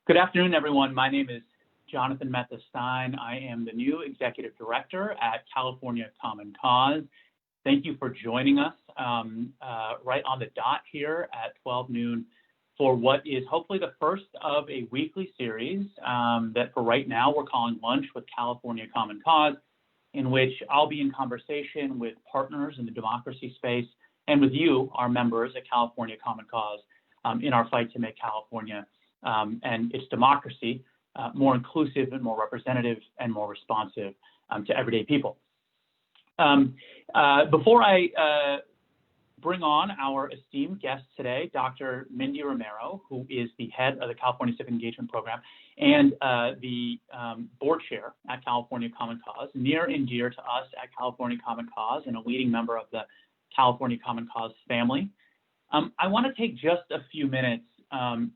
Good afternoon, everyone. My name is Jonathan Mehta Stein. I am the new Executive Director at California Common Cause. Thank you for joining us right on the dot here at 12 noon for what is hopefully the first of a weekly series that for right now we're calling Lunch with California Common Cause, in which I'll be in conversation with partners in the democracy space and with you, our members at California Common Cause, in our fight to make California and its democracy more inclusive and more representative and more responsive to everyday people. Before I bring on our esteemed guest today, Dr. Mindy Romero, who is the head of the California Civic Engagement Program and the board chair at California Common Cause, near and dear to us at California Common Cause and a leading member of the California Common Cause family. I want to take just a few minutes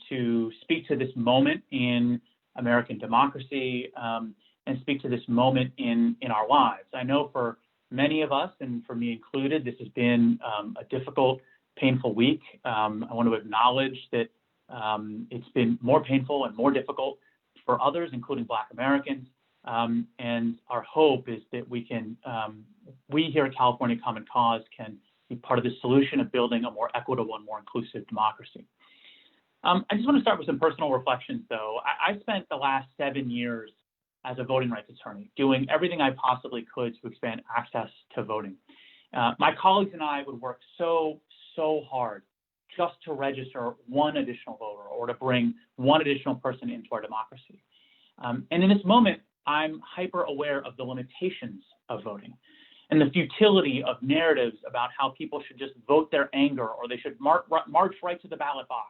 to speak to this moment in American democracy and speak to this moment in our lives. I know for many of us, and for me included, this has been a difficult, painful week. I want to acknowledge that it's been more painful and more difficult for others, including Black Americans. And our hope is that we here at California Common Cause can be part of the solution of building a more equitable and more inclusive democracy. I just want to start with some personal reflections, though. I spent the last 7 years as a voting rights attorney, doing everything I possibly could to expand access to voting. My colleagues and I would work so hard just to register one additional voter or to bring one additional person into our democracy. And in this moment, I'm hyper aware of the limitations of voting and the futility of narratives about how people should just vote their anger or they should march right to the ballot box,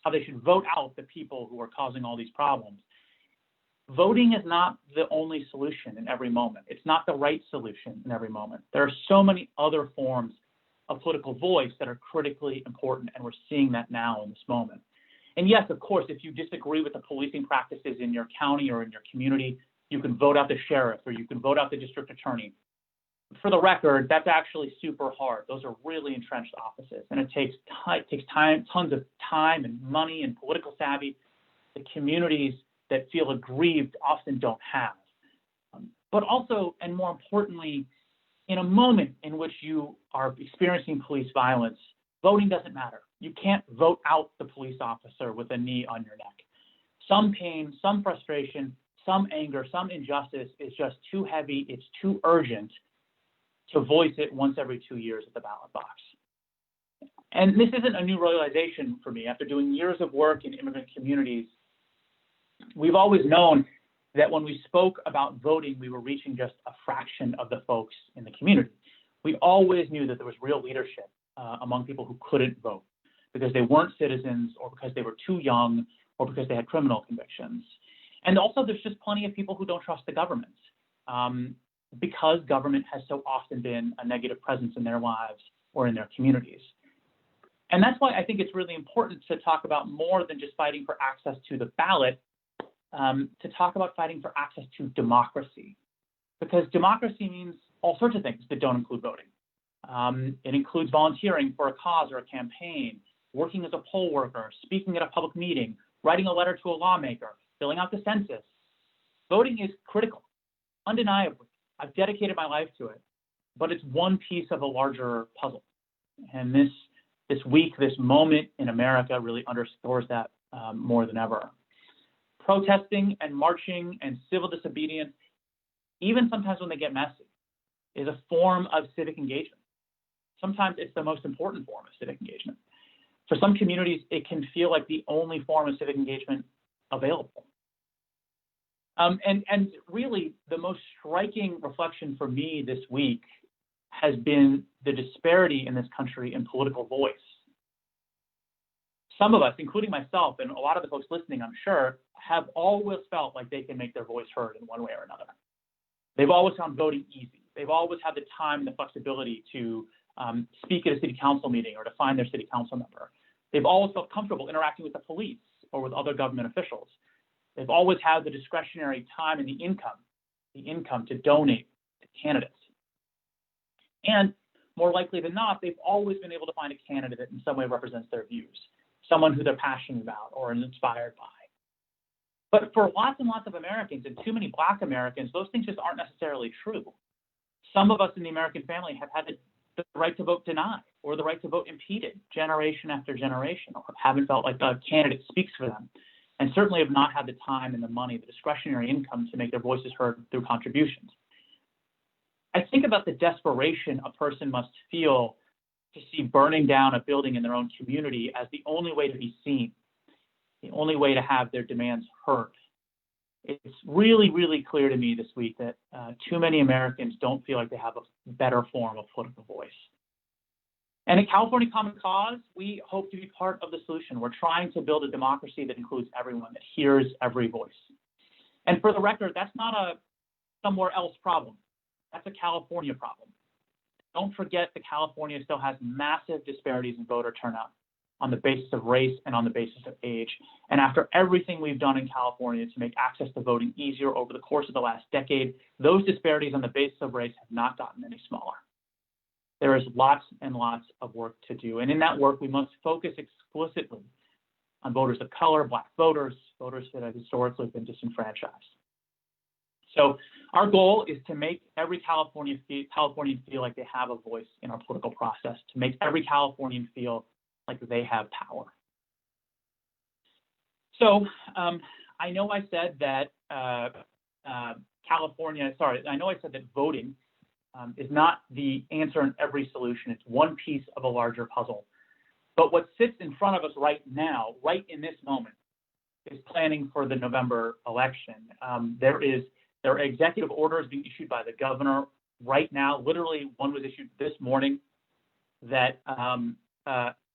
how they should vote out the people who are causing all these problems. Voting is not the only solution in every moment. It's not the right solution in every moment. There are so many other forms of political voice that are critically important, and we're seeing that now in this moment. And yes, of course, if you disagree with the policing practices in your county or in your community, you can vote out the sheriff or you can vote out the district attorney. For the record, that's actually super hard. Those are really entrenched offices, and it takes tons of time and money and political savvy. The communities that feel aggrieved often don't have. But also, and more importantly, in a moment in which you are experiencing police violence, voting doesn't matter. You can't vote out the police officer with a knee on your neck. Some pain, some frustration, some anger, some injustice is just too heavy, it's too urgent to voice it once every 2 years at the ballot box. And this isn't a new realization for me. After doing years of work in immigrant communities, we've always known that when we spoke about voting, we were reaching just a fraction of the folks in the community. We always knew that there was real leadership among people who couldn't vote because they weren't citizens or because they were too young or because they had criminal convictions. And also there's just plenty of people who don't trust the government because government has so often been a negative presence in their lives or in their communities. And that's why I think it's really important to talk about more than just fighting for access to the ballot, to talk about fighting for access to democracy, because democracy means all sorts of things that don't include voting. It includes volunteering for a cause or a campaign, working as a poll worker, speaking at a public meeting, writing a letter to a lawmaker, filling out the census. Voting is critical, undeniably. I've dedicated my life to it, but it's one piece of a larger puzzle. And this week, this moment in America really underscores that more than ever. Protesting and marching and civil disobedience, even sometimes when they get messy, is a form of civic engagement. Sometimes it's the most important form of civic engagement. For some communities, it can feel like the only form of civic engagement available. And really, the most striking reflection for me this week has been the disparity in this country in political voice. Some of us, including myself and a lot of the folks listening, I'm sure, have always felt like they can make their voice heard in one way or another. They've always found voting easy. They've always had the time and the flexibility to speak at a city council meeting or to find their city council member. They've always felt comfortable interacting with the police or with other government officials. They've always had the discretionary time and the income to donate to candidates. And more likely than not, they've always been able to find a candidate that in some way represents their views, someone who they're passionate about or inspired by. But for lots and lots of Americans, and too many Black Americans, those things just aren't necessarily true. Some of us in the American family have had the right to vote denied or the right to vote impeded generation after generation, or haven't felt like a candidate speaks for them, and certainly have not had the time and the money, the discretionary income to make their voices heard through contributions. I think about the desperation a person must feel to see burning down a building in their own community as the only way to be seen, the only way to have their demands heard. It's really, really clear to me this week that too many Americans don't feel like they have a better form of political voice. And at California Common Cause, we hope to be part of the solution. We're trying to build a democracy that includes everyone, that hears every voice. And for the record, that's not a somewhere else problem. That's a California problem. Don't forget that California still has massive disparities in voter turnout on the basis of race and on the basis of age. And after everything we've done in California to make access to voting easier over the course of the last decade, those disparities on the basis of race have not gotten any smaller. There is lots and lots of work to do. And in that work, we must focus explicitly on voters of color, Black voters, voters that have historically been disenfranchised. So our goal is to make every Californian feel like they have a voice in our political process, to make every Californian feel like they have power. So I know I said that voting is not the answer in every solution. It's one piece of a larger puzzle. But what sits in front of us right now, right in this moment, is planning for the November election. There are executive orders being issued by the governor right now. Literally, one was issued this morning that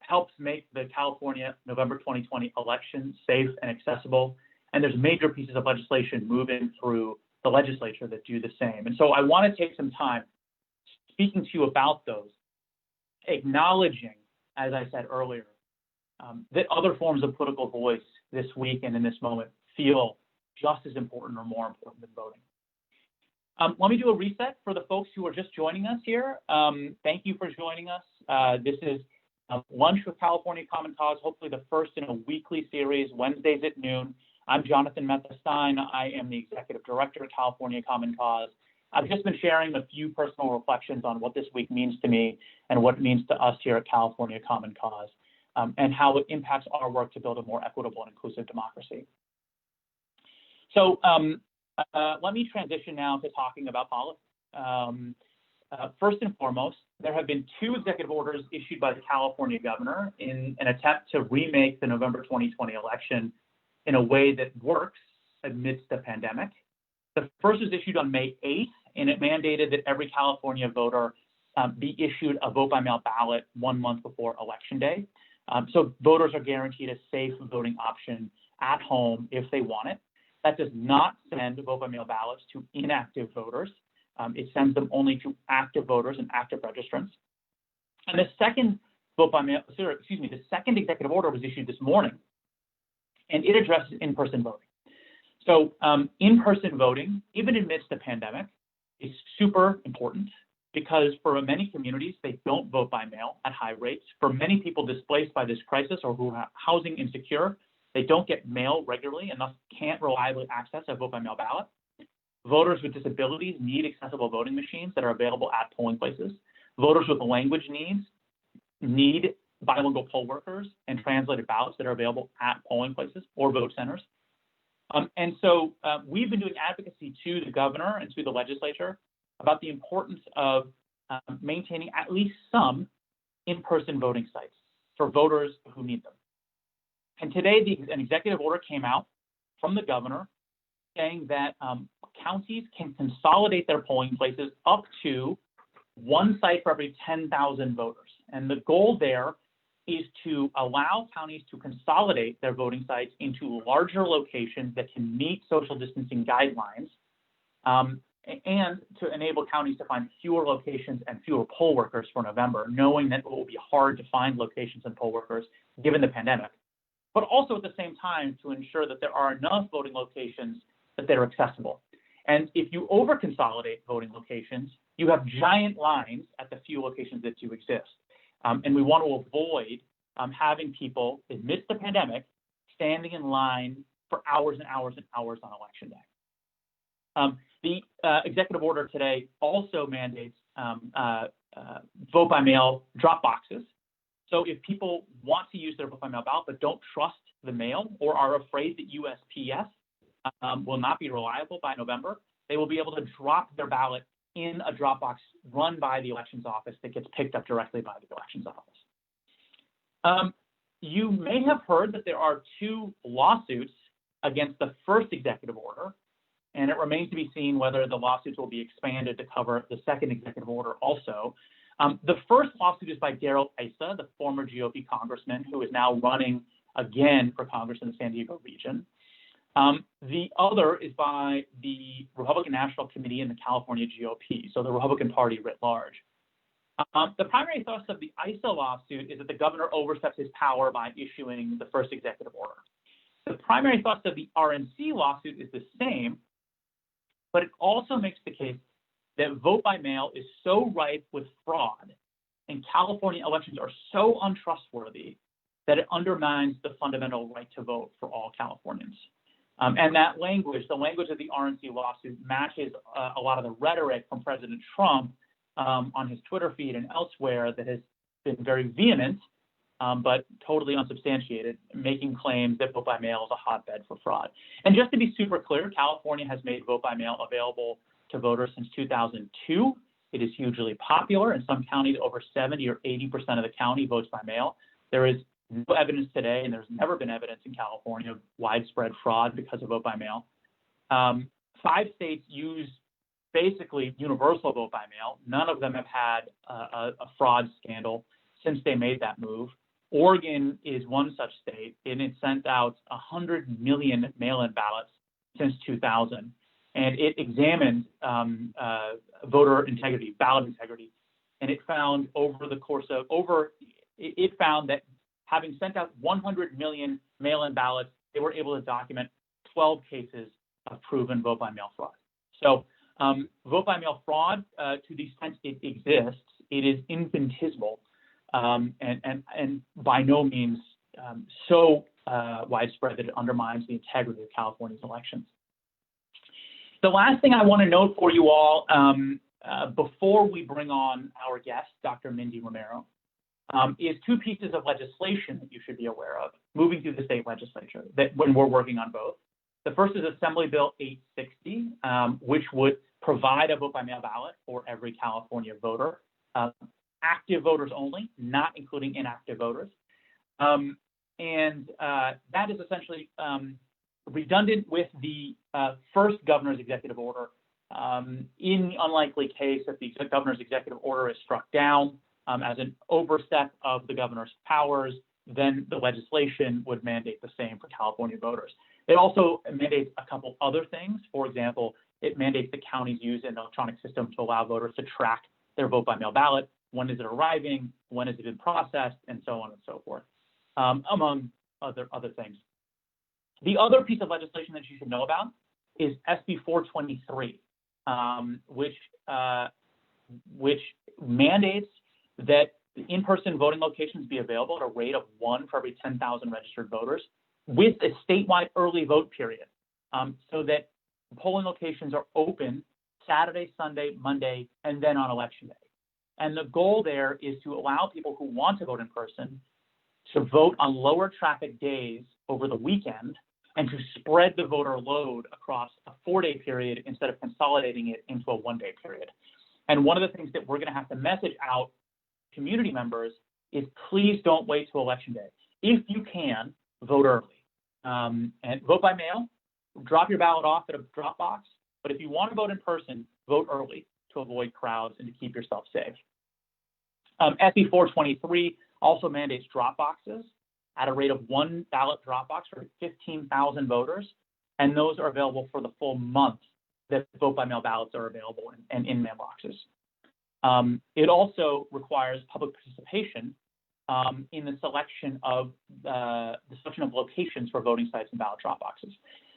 helps make the California November 2020 election safe and accessible. And there's major pieces of legislation moving through the legislature that do the same. And so I want to take some time speaking to you about those, acknowledging, as I said earlier, that other forms of political voice this week and in this moment feel just as important or more important than voting. Let me do a reset for the folks who are just joining us here. Thank you for joining us. This is Lunch with California Common Cause, hopefully the first in a weekly series, Wednesdays at noon. I'm Jonathan Mehta Stein. I am the Executive Director of California Common Cause. I've just been sharing a few personal reflections on what this week means to me and what it means to us here at California Common Cause, and how it impacts our work to build a more equitable and inclusive democracy. So let me transition now to talking about policy. First and foremost, there have been two executive orders issued by the California governor in an attempt to remake the November 2020 election in a way that works amidst the pandemic. The first was issued on May 8th, and it mandated that every California voter be issued a vote-by-mail ballot 1 month before Election Day. So voters are guaranteed a safe voting option at home if they want it. That does not send vote-by-mail ballots to inactive voters. It sends them only to active voters and active registrants. And the second the second executive order was issued this morning, and it addresses in-person voting. So in-person voting, even amidst the pandemic, is super important because for many communities, they don't vote by mail at high rates. For many people displaced by this crisis or who are housing insecure, they don't get mail regularly and thus can't reliably access a vote-by-mail ballot. Voters with disabilities need accessible voting machines that are available at polling places. Voters with language needs need bilingual poll workers and translated ballots that are available at polling places or vote centers. And so we've been doing advocacy to the governor and to the legislature about the importance of maintaining at least some in-person voting sites for voters who need them. And today, an executive order came out from the governor saying that counties can consolidate their polling places up to one site for every 10,000 voters. And the goal there is to allow counties to consolidate their voting sites into larger locations that can meet social distancing guidelines, and to enable counties to find fewer locations and fewer poll workers for November, knowing that it will be hard to find locations and poll workers given the pandemic, but also at the same time to ensure that there are enough voting locations that they're accessible. And if you over-consolidate voting locations, you have giant lines at the few locations that do exist. And we want to avoid having people, amidst the pandemic, standing in line for hours and hours and hours on election day. The executive order today also mandates vote by mail drop boxes. So if people want to use their vote by mail ballot but don't trust the mail or are afraid that USPS will not be reliable by November, they will be able to drop their ballot in a drop box run by the elections office that gets picked up directly by the elections office. You may have heard that there are 2 lawsuits against the first executive order, and it remains to be seen whether the lawsuits will be expanded to cover the second executive order also. The first lawsuit is by Darrell Issa, the former GOP congressman who is now running again for Congress in the San Diego region. The other is by the Republican National Committee and the California GOP, so the Republican Party writ large. The primary thrust of the Issa lawsuit is that the governor oversteps his power by issuing the first executive order. The primary thrust of the RNC lawsuit is the same, but it also makes the case that vote by mail is so rife with fraud and California elections are so untrustworthy that it undermines the fundamental right to vote for all Californians. And that language, the language of the RNC lawsuit, matches a lot of the rhetoric from President Trump on his Twitter feed and elsewhere that has been very vehement, but totally unsubstantiated, making claims that vote by mail is a hotbed for fraud. And just to be super clear, California has made vote by mail available to voters since 2002. It is hugely popular. In some counties, over 70 or 80% of the county votes by mail. There is no evidence today, and there's never been evidence in California of widespread fraud because of vote by mail. 5 states use basically universal vote by mail. None of them have had a fraud scandal since they made that move. Oregon is one such state, and it sent out 100 million mail-in ballots since 2000. And it examined voter integrity, ballot integrity, and it found it found that having sent out 100 million mail-in ballots, they were able to document 12 cases of proven vote by mail fraud. So vote by mail fraud, to the extent it exists, it is infinitesimal and by no means so widespread that it undermines the integrity of California's elections. The last thing I want to note for you all before we bring on our guest, Dr. Mindy Romero, is 2 pieces of legislation that you should be aware of moving through the state legislature that when we're working on both. The first is Assembly Bill 860, which would provide a vote by mail ballot for every California voter, active voters only, not including inactive voters. And that is essentially redundant with the first governor's executive order. In the unlikely case that the governor's executive order is struck down as an overstep of the governor's powers, then the legislation would mandate the same for California voters. It also mandates a couple other things. For example, it mandates that counties use an electronic system to allow voters to track their vote by mail ballot. When is it arriving? When has it been processed? And so on and so forth, among other things. The other piece of legislation that you should know about is SB 423, which mandates that in-person voting locations be available at a rate of 1 for every 10,000 registered voters with a statewide early vote period, so that polling locations are open Saturday, Sunday, Monday, and then on election day. And the goal there is to allow people who want to vote in person to vote on lower traffic days over the weekend and to spread the voter load across a 4-day period instead of consolidating it into a 1-day period. And one of the things that we're going to have to message out to community members is please don't wait till election day. If you can, vote early. And vote by mail, drop your ballot off at a drop box. But if you want to vote in person, vote early to avoid crowds and to keep yourself safe. SB 423 also mandates drop boxes at a rate of 1 ballot drop box for 15,000 voters, and those are available for the full month that vote by mail ballots are available and in mailboxes. It also requires public participation in the selection of locations for voting sites and ballot drop boxes.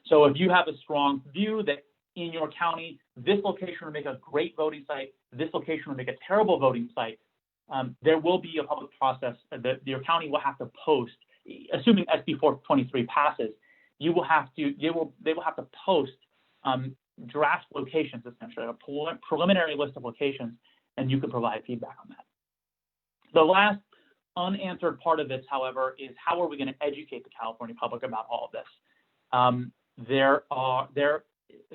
So if you have a strong view that in your county, this location would make a great voting site, this location would make a terrible voting site, there will be a public process that your county will have to post, assuming SB 423 passes, they will have to post draft locations, essentially, a preliminary list of locations, and you can provide feedback on that. The last unanswered part of this, however, is how are we going to educate the California public about all of this?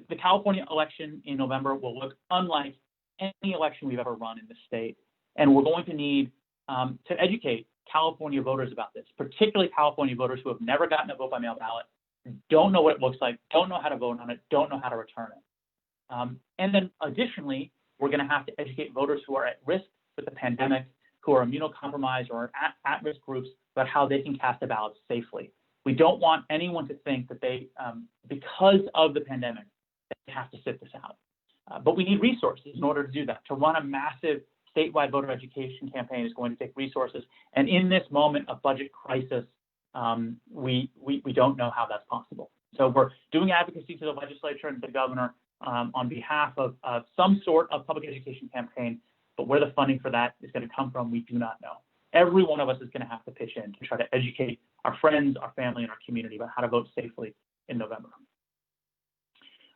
The California election in November will look unlike any election we've ever run in the state, and we're going to need to educate California voters about this, particularly California voters who have never gotten a vote by mail ballot, don't know what it looks like, don't know how to vote on it, don't know how to return it. And then additionally, we're going to have to educate voters who are at risk with the pandemic, who are immunocompromised or at-risk groups about how they can cast a ballot safely. We don't want anyone to think that they, because of the pandemic, they have to sit this out. But we need resources in order to do that. To run a massive statewide voter education campaign is going to take resources. And in this moment of budget crisis, we don't know how that's possible. So we're doing advocacy to the legislature and the governor on behalf of some sort of public education campaign, but where the funding for that is going to come from, we do not know. Every one of us is going to have to pitch in to try to educate our friends, our family, and our community about how to vote safely in November.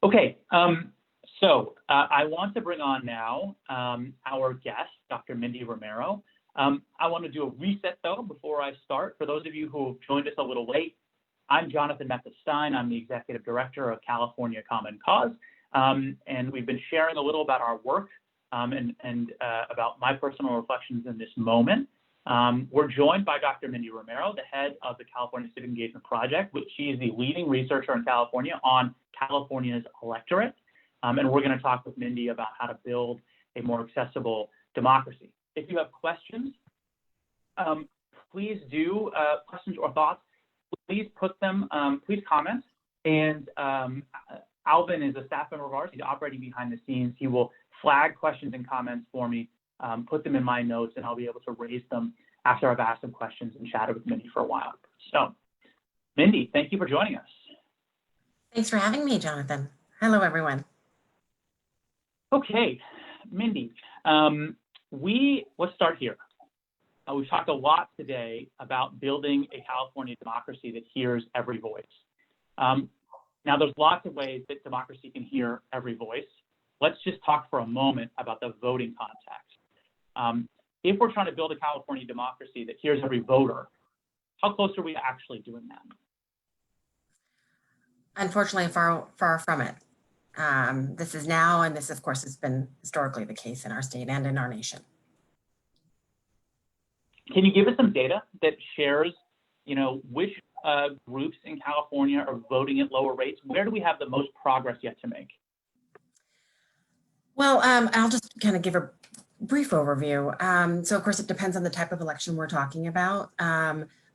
Okay, so I want to bring on now our guest, Dr. Mindy Romero. I want to do a reset, though, before I start. For those of you who have joined us a little late, I'm Jonathan Mehta Stein. I'm the Executive Director of California Common Cause, and we've been sharing a little about our work and about my personal reflections in this moment. We're joined by Dr. Mindy Romero, the head of the California Civic Engagement Project, which she is the leading researcher in California on California's electorate. And we're going to talk with Mindy about how to build a more accessible democracy. If you have questions, please do, questions or thoughts, please put them, please comment. And Alvin is a staff member of ours. He's operating behind the scenes. He will flag questions and comments for me, put them in my notes, and I'll be able to raise them after I've asked some questions and chatted with Mindy for a while. So, Mindy, thank you for joining us. Thanks for having me, Jonathan. Hello, everyone. Okay, Mindy, let's start here. We've talked a lot today about building a California democracy that hears every voice. Now, there's lots of ways that democracy can hear every voice. Let's just talk for a moment about the voting context. If we're trying to build a California democracy that hears every voter, how close are we to actually doing that? Unfortunately, far from it. This is now, and this, of course, has been historically the case in our state and in our nation. Can you give us some data that shares, which groups in California are voting at lower rates? Where do we have the most progress yet to make? Well, I'll just kind of give a brief overview. So, of course, it depends on the type of election we're talking about,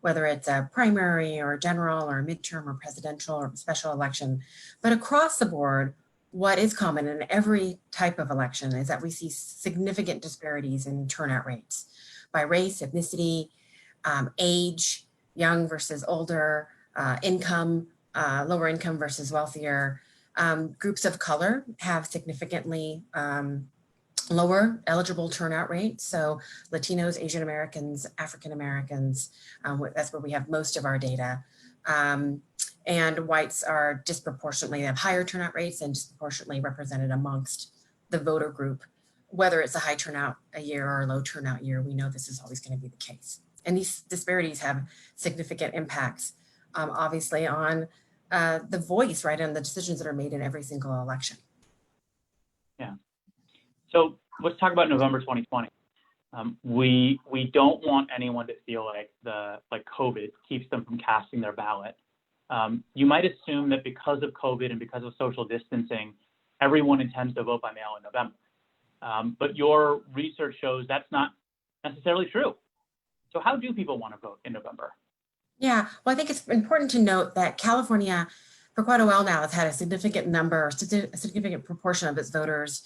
whether it's a primary or a general or a midterm or presidential or special election. But across the board, what is common in every type of election is that we see significant disparities in turnout rates by race, ethnicity, age, young versus older, income, lower income versus wealthier. Groups of color have significantly lower eligible turnout rates. So Latinos, Asian Americans, African Americans, that's where we have most of our data. And whites are disproportionately have higher turnout rates and disproportionately represented amongst the voter group. Whether it's a high turnout a year or a low turnout year, we know this is always going to be the case. And these disparities have significant impacts, obviously, on the voice, right, and the decisions that are made in every single election. Yeah. So let's talk about November 2020. We don't want anyone to feel like COVID keeps them from casting their ballot. You might assume that because of COVID and because of social distancing, everyone intends to vote by mail in November. But your research shows that's not necessarily true. So how do people want to vote in November? Yeah, well, I think it's important to note that California, for quite a while now, has had a significant number, a significant proportion of its voters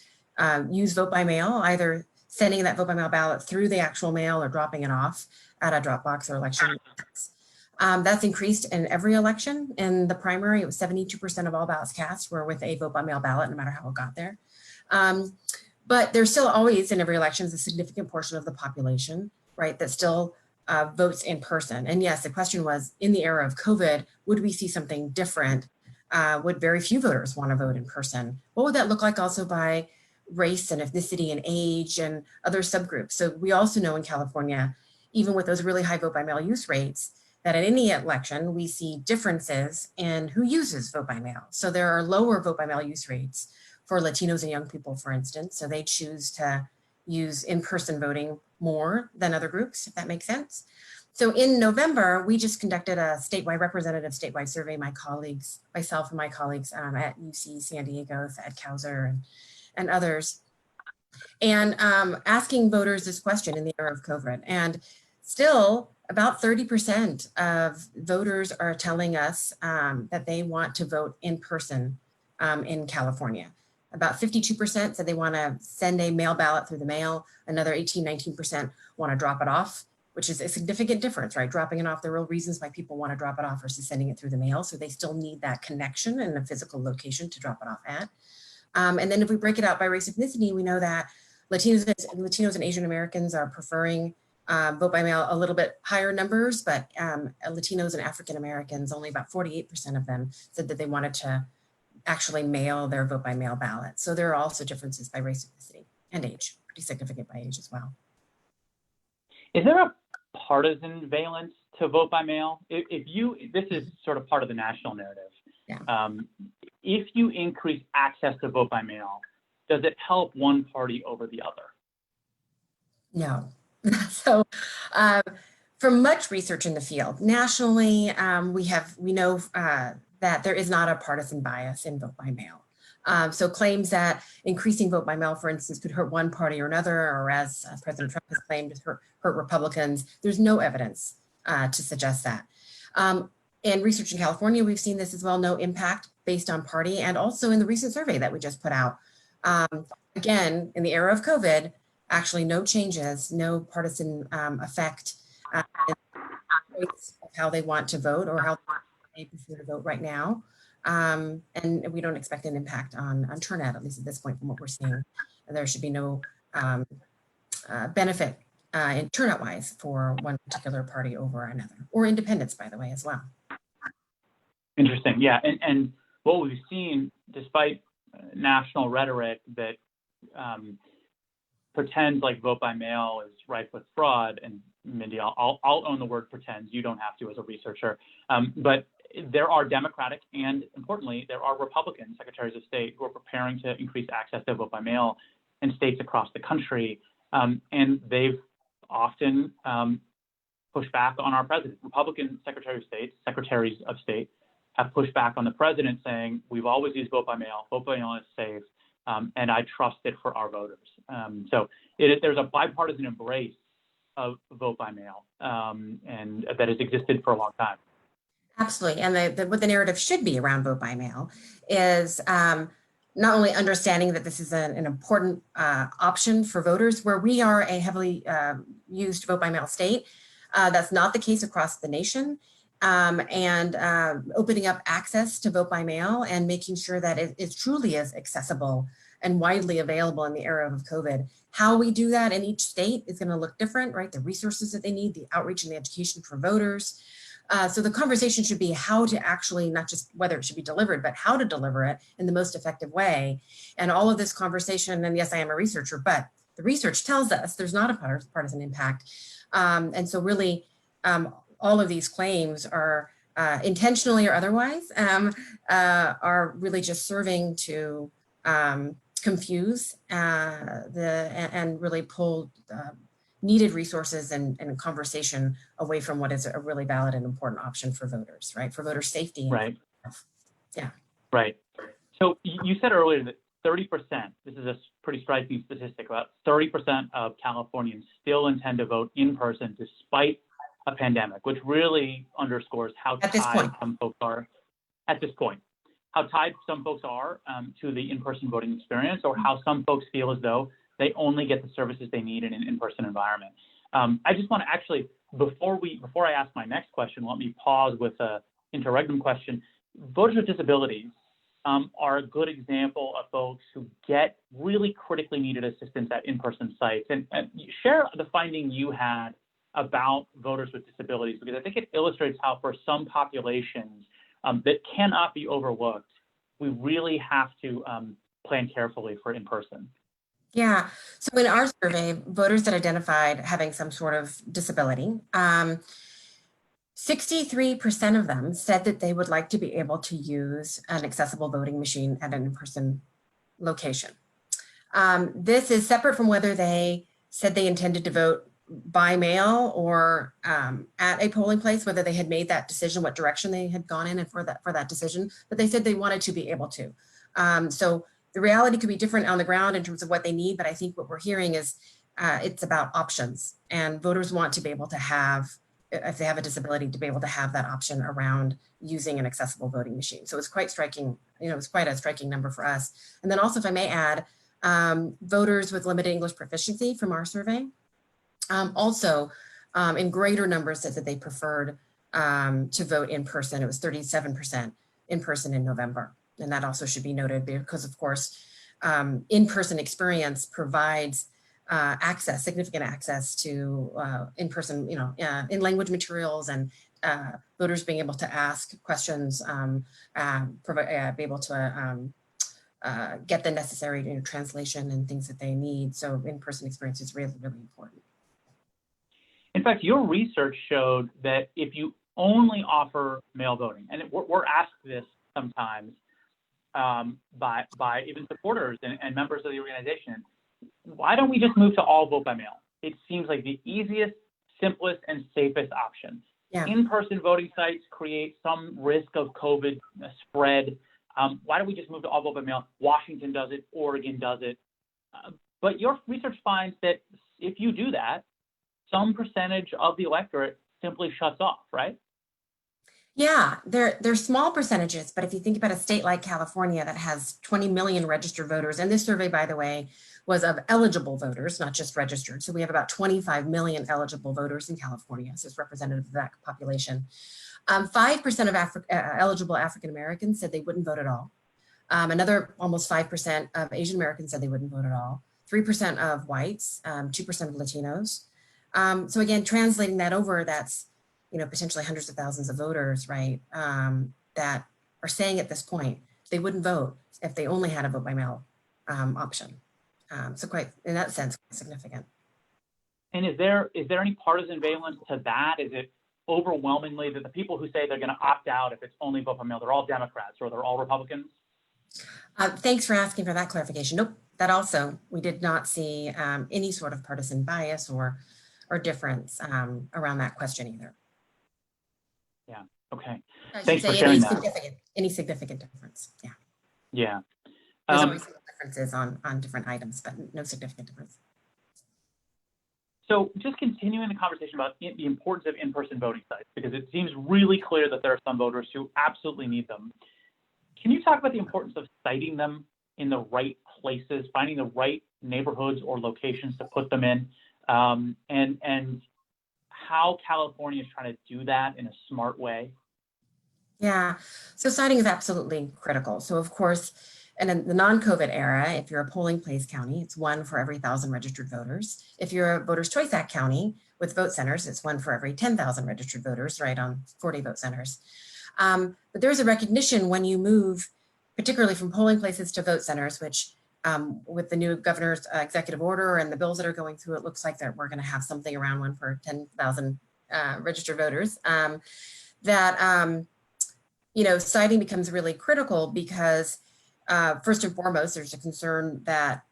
use vote by mail, either sending that vote by mail ballot through the actual mail or dropping it off at a Dropbox or election. That's increased in every election. In the primary, it was 72% of all ballots cast were with a vote by mail ballot, no matter how it got there. But there's still always, in every election, a significant portion of the population, right, that still votes in person. And yes, the question was, in the era of COVID, would we see something different? Would very few voters want to vote in person? What would that look like also by race and ethnicity and age and other subgroups? So we also know in California, even with those really high vote by mail use rates, that at any election, we see differences in who uses vote by mail. So there are lower vote by mail use rates for Latinos and young people, for instance. So they choose to use in-person voting more than other groups, if that makes sense. So in November, we just conducted a representative statewide survey, myself and my colleagues at UC San Diego, Ed Kauser and others, and asking voters this question in the era of COVID. And still about 30% of voters are telling us that they want to vote in person in California. About 52% said they want to send a mail ballot through the mail. Another 19% want to drop it off, which is a significant difference, right? Dropping it off, the real reasons why people want to drop it off versus sending it through the mail. So they still need that connection and a physical location to drop it off at. And then if we break it out by race ethnicity, we know that Latinos and Asian Americans are preferring vote by mail a little bit higher numbers, but Latinos and African Americans, only about 48% of them said that they wanted to actually mail their vote by mail ballot. So there are also differences by race, ethnicity, and age, pretty significant by age as well. Is there a partisan valence to vote by mail? This is sort of part of the national narrative. Yeah. If you increase access to vote by mail, does it help one party over the other? No. So from much research in the field, nationally, we know that there is not a partisan bias in vote by mail. So claims that increasing vote by mail, for instance, could hurt one party or another, or as President Trump has claimed, hurt Republicans, there's no evidence to suggest that. In research in California, we've seen this as well, no impact based on party, and also in the recent survey that we just put out. Again, in the era of COVID, actually no changes, no partisan effect in how they want to vote or how they prefer to vote right now. And we don't expect an impact on turnout, at least at this point from what we're seeing. There should be no benefit in turnout-wise for one particular party over another, or independents, by the way, as well. Interesting, yeah, and what we've seen, despite national rhetoric that pretends like vote by mail is rife with fraud, and Mindy, I'll own the word pretends, you don't have to as a researcher, but there are Democratic and, importantly, there are Republican secretaries of state who are preparing to increase access to vote by mail in states across the country, and they've often pushed back on our president. Republican secretaries of state have pushed back on the president, saying, we've always used vote by mail is safe, and I trust it for our voters. So there's a bipartisan embrace of vote by mail, and that has existed for a long time. Absolutely, and what the narrative should be around vote by mail is not only understanding that this is an important option for voters, where we are a heavily used vote by mail state. That's not the case across the nation. And opening up access to vote by mail and making sure that it truly is accessible and widely available in the era of COVID. How we do that in each state is going to look different, right? The resources that they need, the outreach and the education for voters. So the conversation should be how to actually, not just whether it should be delivered, but how to deliver it in the most effective way. And all of this conversation, and yes, I am a researcher, but the research tells us there's not a partisan impact. And so really, all of these claims are intentionally or otherwise are really just serving to confuse and really pull needed resources and conversation away from what is a really valid and important option for voters, right? For voter safety. Right. Yeah. Right. So you said earlier that 30%, this is a pretty striking statistic, about 30% of Californians still intend to vote in person despite a pandemic, which really underscores how tied some folks are at this point, how tied some folks are to the in-person voting experience, or how some folks feel as though they only get the services they need in an in-person environment. I just want to actually, before I ask my next question, let me pause with an interregnum question. Voters with disabilities are a good example of folks who get really critically needed assistance at in-person sites. And share the finding you had about voters with disabilities, because I think it illustrates how for some populations that cannot be overlooked, we really have to plan carefully for in-person. Yeah, so in our survey, voters that identified having some sort of disability, 63% of them said that they would like to be able to use an accessible voting machine at an in-person location. This is separate from whether they said they intended to vote by mail or at a polling place, whether they had made that decision, what direction they had gone in and for that decision, but they said they wanted to be able to. So the reality could be different on the ground in terms of what they need, but I think what we're hearing is it's about options, and voters want to be able to have, if they have a disability, to be able to have that option around using an accessible voting machine. So it's quite striking, it's quite a striking number for us. And then also, if I may add, voters with limited English proficiency from our survey also in greater numbers said that they preferred to vote in person. It was 37% in person in November. And that also should be noted because, of course, in-person experience provides access, significant access to in-person, in language materials, and voters being able to ask questions, be able to get the necessary translation and things that they need. So in-person experience is really, really important. In fact, your research showed that if you only offer mail voting, and we're asked this sometimes by even supporters and members of the organization, why don't we just move to all vote by mail? It seems like the easiest, simplest, and safest option. Yeah. In-person voting sites create some risk of COVID spread. Why don't we just move to all vote by mail? Washington does it, Oregon does it. But your research finds that if you do that, some percentage of the electorate simply shuts off, right? Yeah, they're small percentages, but if you think about a state like California that has 20 million registered voters, and this survey, by the way, was of eligible voters, not just registered. So we have about 25 million eligible voters in California, so it's representative of that population. 5% of eligible African Americans said they wouldn't vote at all. Another almost 5% of Asian Americans said they wouldn't vote at all. 3% of whites, 2% of Latinos. So again, translating that over, that's potentially hundreds of thousands of voters, right, that are saying at this point they wouldn't vote if they only had a vote by mail option. So quite, in that sense, quite significant. And is there any partisan valence to that? Is it overwhelmingly that the people who say they're going to opt out if it's only vote by mail, they're all Democrats or they're all Republicans? Thanks for asking for that clarification. Nope, that also, we did not see any sort of partisan bias or difference around that question either. Yeah. Okay. Thanks for sharing that. Any significant difference? Yeah. Yeah. There's always differences on different items, but no significant difference. So just continuing the conversation about the importance of in-person voting sites, because it seems really clear that there are some voters who absolutely need them. Can you talk about the importance of siting them in the right places, finding the right neighborhoods or locations to put them in, and how California is trying to do that in a smart way? Yeah, so siting is absolutely critical. So of course, and in the non-COVID era, if you're a polling place county, it's 1 for every 1,000 registered voters. If you're a Voters' Choice Act county with vote centers, it's 1 for every 10,000 registered voters, right, on 40 vote centers. But there's a recognition when you move, particularly from polling places to vote centers, which with the new governor's executive order and the bills that are going through, it looks like that we're going to have something around 1 for 10,000 registered voters. Siting becomes really critical because first and foremost, there's a concern that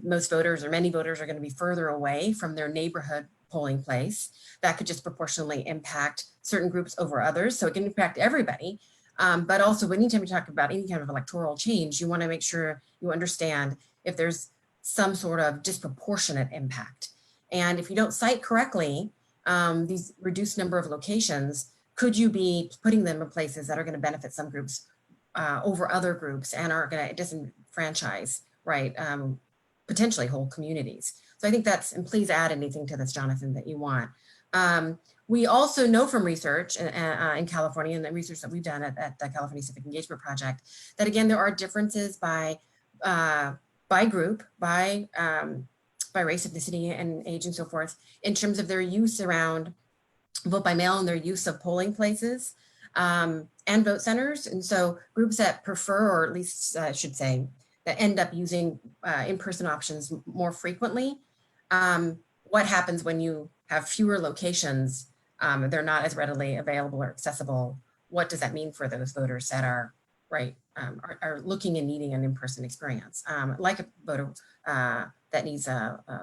most voters or many voters are going to be further away from their neighborhood polling place. That could disproportionately impact certain groups over others. So it can impact everybody. But also, anytime you talk about any kind of electoral change, you want to make sure you understand if there's some sort of disproportionate impact. And if you don't site correctly, these reduced number of locations, could you be putting them in places that are going to benefit some groups over other groups and are going to disenfranchise, right, potentially whole communities. So I think and please add anything to this, Jonathan, that you want. We also know from research in California and the research that we've done at the California Civic Engagement Project, that again, there are differences by group, by by race, ethnicity, and age and so forth, in terms of their use around vote by mail and their use of polling places and vote centers. And so groups that prefer, or at least I should say, that end up using in-person options more frequently. What happens when you have fewer locations, they're not as readily available or accessible? What does that mean for those voters that are are looking and needing an in-person experience, like a voter that needs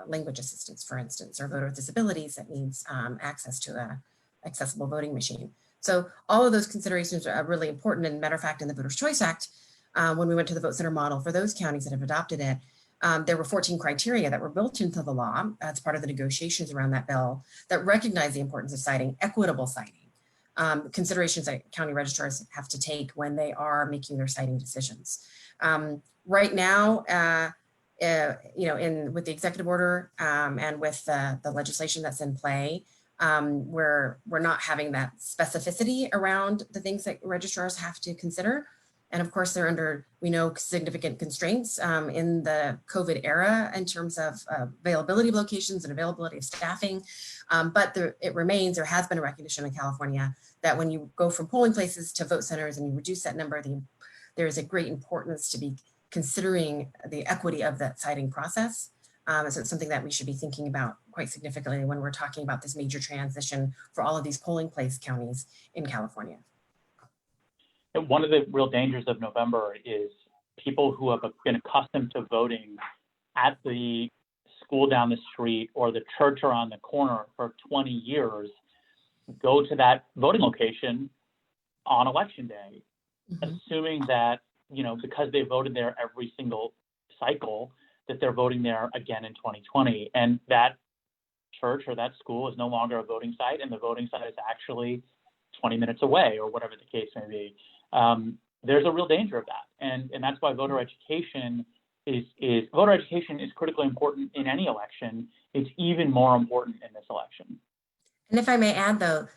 language assistance, for instance, or voter with disabilities that needs access to a accessible voting machine. So all of those considerations are really important. And matter of fact, in the Voters' Choice Act, when we went to the vote center model for those counties that have adopted it, there were 14 criteria that were built into the law as part of the negotiations around that bill that recognize the importance of citing, equitable citing, considerations that county registrars have to take when they are making their citing decisions. Right now, with the executive order and with the legislation that's in play, we're not having that specificity around the things that registrars have to consider. And of course, they're under, we know, significant constraints in the COVID era in terms of availability of locations and availability of staffing. But it remains, there has been a recognition in California that when you go from polling places to vote centers and you reduce that number, there is a great importance to be considering the equity of that citing process. So it's something that we should be thinking about quite significantly when we're talking about this major transition for all of these polling place counties in California. One of the real dangers of November is people who have been accustomed to voting at the school down the street or the church around the corner for 20 years go to that voting location on election day, assuming that, because they voted there every single cycle, that they're voting there again in 2020. And that church or that school is no longer a voting site, and the voting site is actually 20 minutes away or whatever the case may be. There's a real danger of that. And that's why voter education is critically important in any election. It's even more important in this election. And if I may add, though,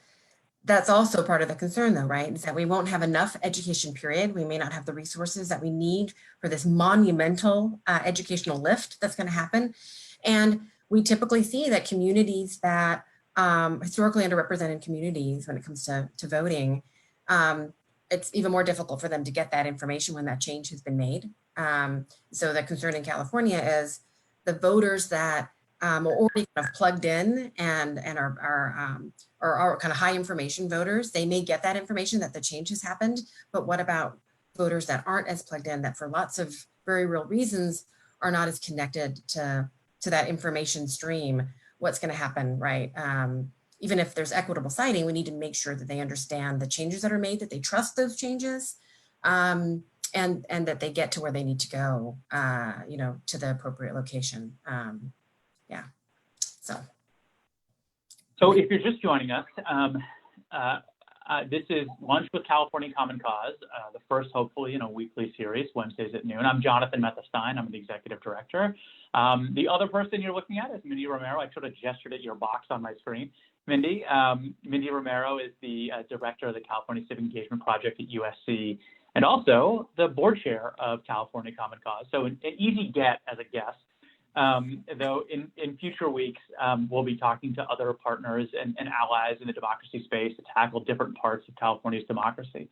that's also part of the concern, though, right? Is that we won't have enough education, period. We may not have the resources that we need for this monumental educational lift that's going to happen. And we typically see that communities that historically underrepresented communities when it comes to voting, it's even more difficult for them to get that information when that change has been made. So the concern in California is the voters that are already kind of plugged in and are kind of high information voters. They may get that information that the change has happened, but what about voters that aren't as plugged in, that for lots of very real reasons are not as connected to that information stream? What's going to happen, right? Even if there's equitable citing, we need to make sure that they understand the changes that are made, that they trust those changes, and that they get to where they need to go, to the appropriate location. So if you're just joining us, this is Lunch with California Common Cause, the first, hopefully, in a weekly series, Wednesdays at noon. I'm Jonathan Mehta Stein. I'm the executive director. The other person you're looking at is Mindy Romero. I sort of gestured at your box on my screen. Mindy Romero is the director of the California Civic Engagement Project at USC, and also the board chair of California Common Cause. So an easy get as a guest. Though in future weeks, we'll be talking to other partners and allies in the democracy space to tackle different parts of California's democracy.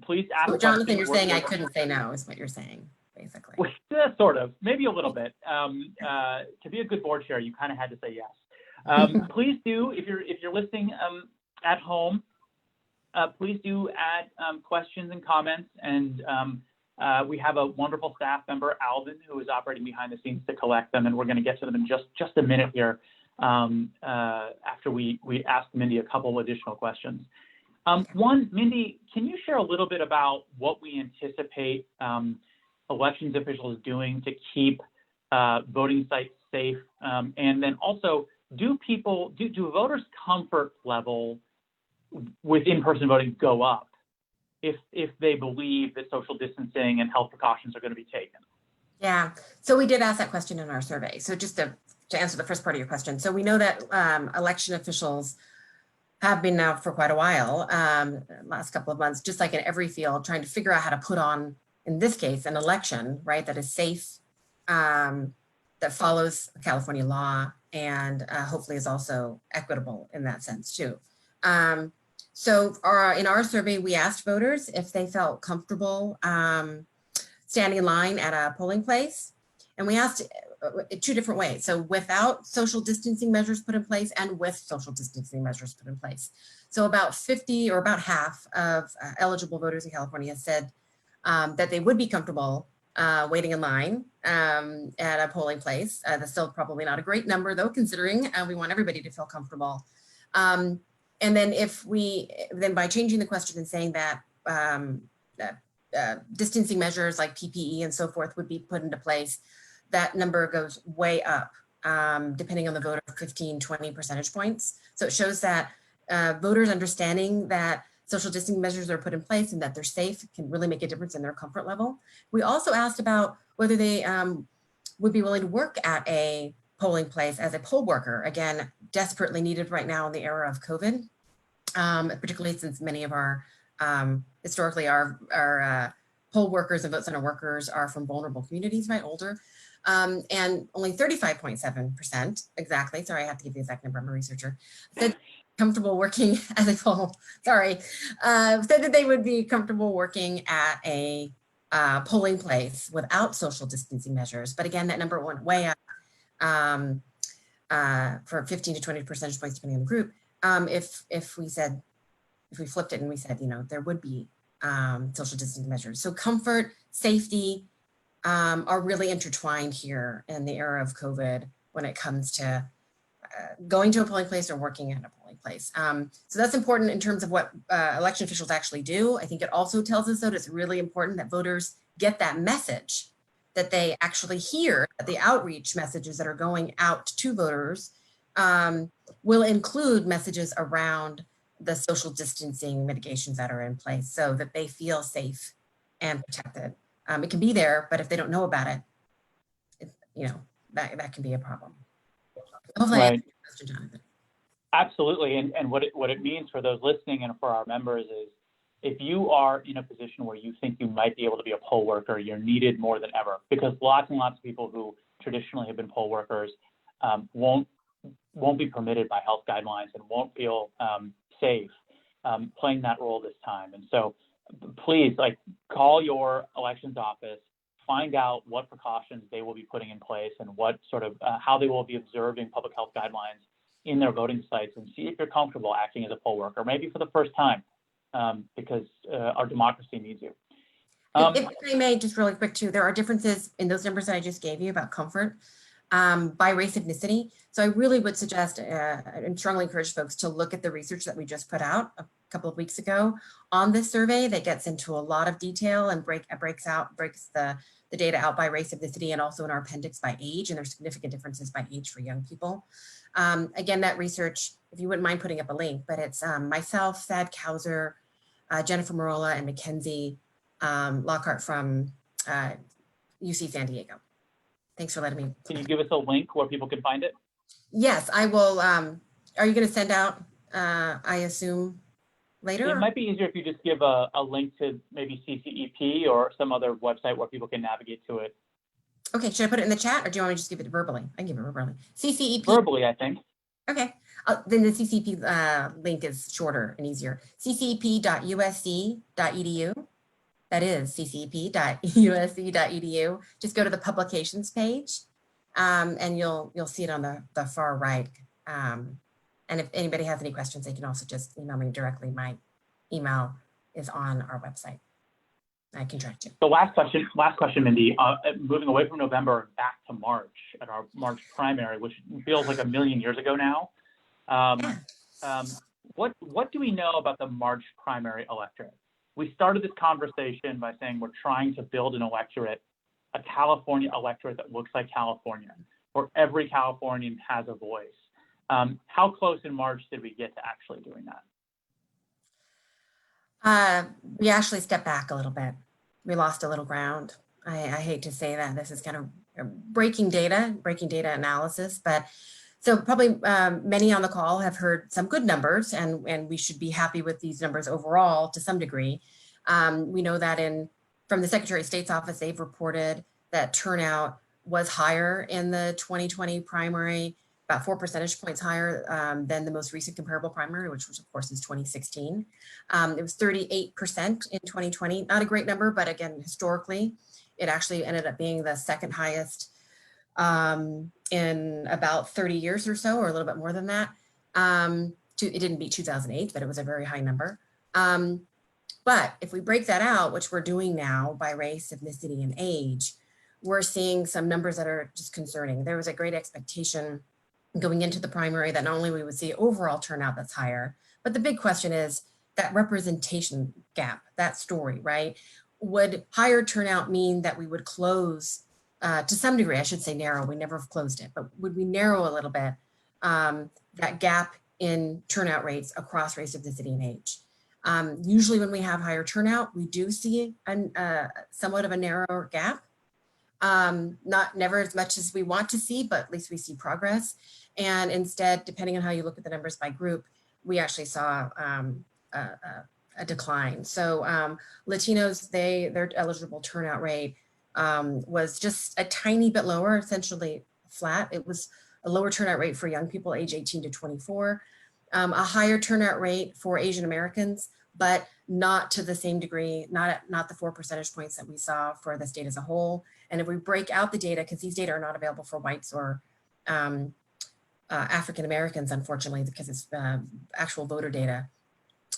Please ask. So Jonathan, you're saying I couldn't say no, is what you're saying, basically. Well, yeah, sort of, maybe a little bit. To be a good board chair, you kind of had to say yes. Please do, if you're listening at home, please do add questions and comments, and we have a wonderful staff member, Alvin, who is operating behind the scenes to collect them, and we're going to get to them in just a minute here after we ask Mindy a couple additional questions. One, Mindy, can you share a little bit about what we anticipate elections officials doing to keep voting sites safe, and then also, do voters' comfort level with in-person voting go up if they believe that social distancing and health precautions are going to be taken? Yeah, so we did ask that question in our survey. So just to answer the first part of your question. So we know that election officials have been now for quite a while, last couple of months, just like in every field, trying to figure out how to put on, in this case, an election, right, that is safe, that follows California law and hopefully is also equitable in that sense too. So in our survey, we asked voters if they felt comfortable standing in line at a polling place. And we asked two different ways. So without social distancing measures put in place and with social distancing measures put in place. So about 50 or about half of eligible voters in California said that they would be comfortable waiting in line at a polling place. That's still probably not a great number though, considering we want everybody to feel comfortable. And then then by changing the question and saying that, distancing measures like PPE and so forth would be put into place, that number goes way up, depending on the voter, 15, 20 percentage points. So it shows that voters understanding that social distancing measures are put in place and that they're safe can really make a difference in their comfort level. We also asked about whether they would be willing to work at a polling place as a poll worker, again, desperately needed right now in the era of COVID, particularly since many of our, historically our poll workers and vote center workers are from vulnerable communities, right, older. And only 35.7% exactly, sorry, I have to give the exact number, I'm a researcher, said comfortable working as a poll, said that they would be comfortable working at a polling place without social distancing measures. But again, that number went way up for 15 to 20 percentage points depending on the group. If we flipped it and we said, there would be social distancing measures. So comfort, safety, are really intertwined here in the era of COVID when it comes to going to a polling place or working at a polling place. So that's important in terms of what election officials actually do. I think it also tells us that it's really important that voters get that message, that they actually hear that the outreach messages that are going out to voters will include messages around the social distancing mitigations that are in place so that they feel safe and protected. It can be there, but if they don't know about it, that can be a problem. Hopefully, Right. I answered your question, Jonathan. Absolutely, and what it means for those listening and for our members is, if you are in a position where you think you might be able to be a poll worker, you're needed more than ever, because lots and lots of people who traditionally have been poll workers won't be permitted by health guidelines and won't feel safe playing that role this time. And so please, call your elections office, find out what precautions they will be putting in place and what sort of how they will be observing public health guidelines in their voting sites, and see if you're comfortable acting as a poll worker, maybe for the first time, because our democracy needs you. If I may, just really quick too, there are differences in those numbers that I just gave you about comfort by race, ethnicity. So I really would suggest and strongly encourage folks to look at the research that we just put out a couple of weeks ago on this survey that gets into a lot of detail and breaks the data out by race, ethnicity, and also in our appendix by age. And there's significant differences by age for young people. Again, that research, if you wouldn't mind putting up a link, but it's myself, Thad Kauser, Jennifer Marola, and Mackenzie Lockhart from UC San Diego. Thanks for letting me. Can you give us a link where people can find it? Yes, I will. Are you going to send out, I assume, later? It might be easier if you just give a link to maybe CCEP or some other website where people can navigate to it. Okay, should I put it in the chat, or do you want me to just give it verbally? I can give it verbally. CCEP. Verbally, I think. Okay, then the CCEP link is shorter and easier. ccep.usc.edu. That is ccep.usc.edu. Just go to the publications page, and you'll see it on the far right. And if anybody has any questions, they can also just email me directly. My email is on our website. I can track you. The last question, Mindy. Moving away from November and back to March at our March primary, which feels like a million years ago now. What do we know about the March primary electorate? We started this conversation by saying we're trying to build an electorate, a California electorate that looks like California, where every Californian has a voice. How close in March did we get to actually doing that? We actually stepped back a little bit. We lost a little ground. I hate to say that. This is kind of breaking data analysis, but so probably many on the call have heard some good numbers, and we should be happy with these numbers overall to some degree. We know that from the Secretary of State's office, they've reported that turnout was higher in the 2020 primary, about 4 percentage points higher than the most recent comparable primary, which was of course is 2016. It was 38% in 2020, not a great number, but again, historically, it actually ended up being the second highest in about 30 years or so, or a little bit more than that. It didn't beat 2008, but it was a very high number. But if we break that out, which we're doing now by race, ethnicity, and age, we're seeing some numbers that are just concerning. There was a great expectation going into the primary that not only we would see overall turnout that's higher, but the big question is that representation gap, that story, right? Would higher turnout mean that we would close, to some degree, I should say narrow, we never have closed it, but would we narrow a little bit that gap in turnout rates across race, ethnicity, and age? Usually when we have higher turnout, we do see somewhat of a narrower gap. Not never as much as we want to see, but at least we see progress. And instead, depending on how you look at the numbers by group, we actually saw a decline. So Latinos, their eligible turnout rate was just a tiny bit lower, essentially flat. It was a lower turnout rate for young people age 18 to 24, a higher turnout rate for Asian Americans, but not to the same degree, not the 4 percentage points that we saw for the state as a whole. And if we break out the data, because these data are not available for whites or African Americans, unfortunately, because it's actual voter data.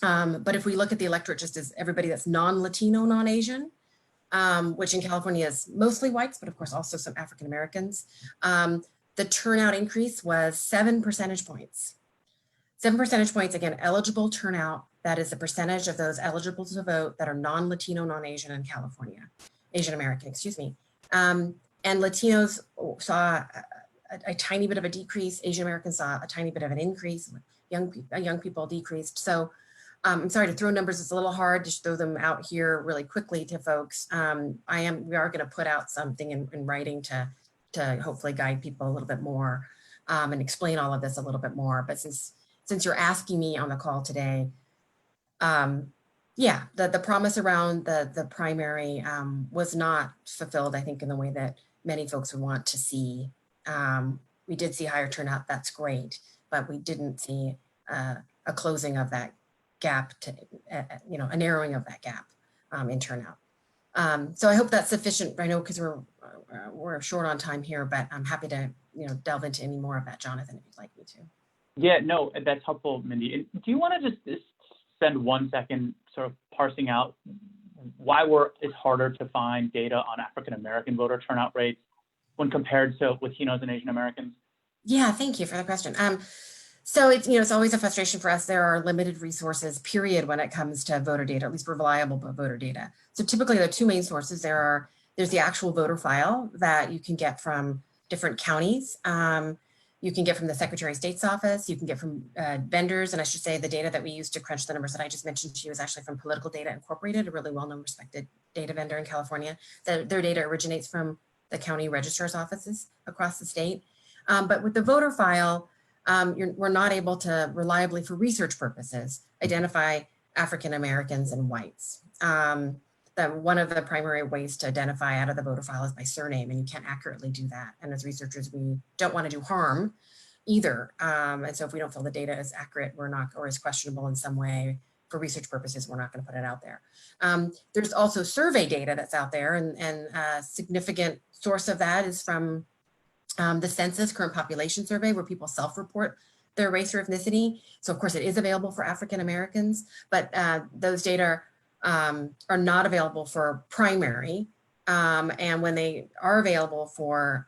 But if we look at the electorate just as everybody that's non-Latino, non-Asian, which in California is mostly whites, but of course also some African Americans, the turnout increase was 7 percentage points. 7 percentage points, again, eligible turnout. That is the percentage of those eligible to vote that are non-Latino, non-Asian in California, Asian American, excuse me. And Latinos saw a tiny bit of a decrease. Asian Americans saw a tiny bit of an increase. Young people decreased. So I'm sorry to throw numbers. It's a little hard to throw them out here really quickly to folks. We are going to put out something in writing to hopefully guide people a little bit more and explain all of this a little bit more. But since you're asking me on the call today, yeah, the promise around the primary was not fulfilled, I think, in the way that many folks would want to see. We did see higher turnout, that's great, but we didn't see a closing of that gap to, a narrowing of that gap in turnout. So I hope that's sufficient. I know because we're short on time here, but I'm happy to delve into any more of that, Jonathan, if you'd like me to. Yeah, no, that's helpful, Mindy. And do you want to just spend 1 second sort of parsing out why it's harder to find data on African American voter turnout rates when compared to Latinos and Asian Americans? Yeah, thank you for the question. So it's always a frustration for us. There are limited resources, period, when it comes to voter data, at least reliable voter data. So typically the two main sources there's the actual voter file that you can get from different counties. You can get from the Secretary of State's office, you can get from vendors, and I should say the data that we use to crunch the numbers that I just mentioned to you is actually from Political Data Incorporated, a really well-known, respected data vendor in California. Their data originates from the county registrar's offices across the state. But with the voter file, we're not able to reliably, for research purposes, identify African Americans and whites. One of the primary ways to identify out of the voter file is by surname, and you can't accurately do that. And as researchers, we don't want to do harm either. And so if we don't feel the data is accurate, or is questionable in some way for research purposes, we're not going to put it out there. There's also survey data that's out there, and a significant source of that is from the census current population survey, where people self-report their race or ethnicity. So of course it is available for African Americans, but those data are not available for primary. And when they are available for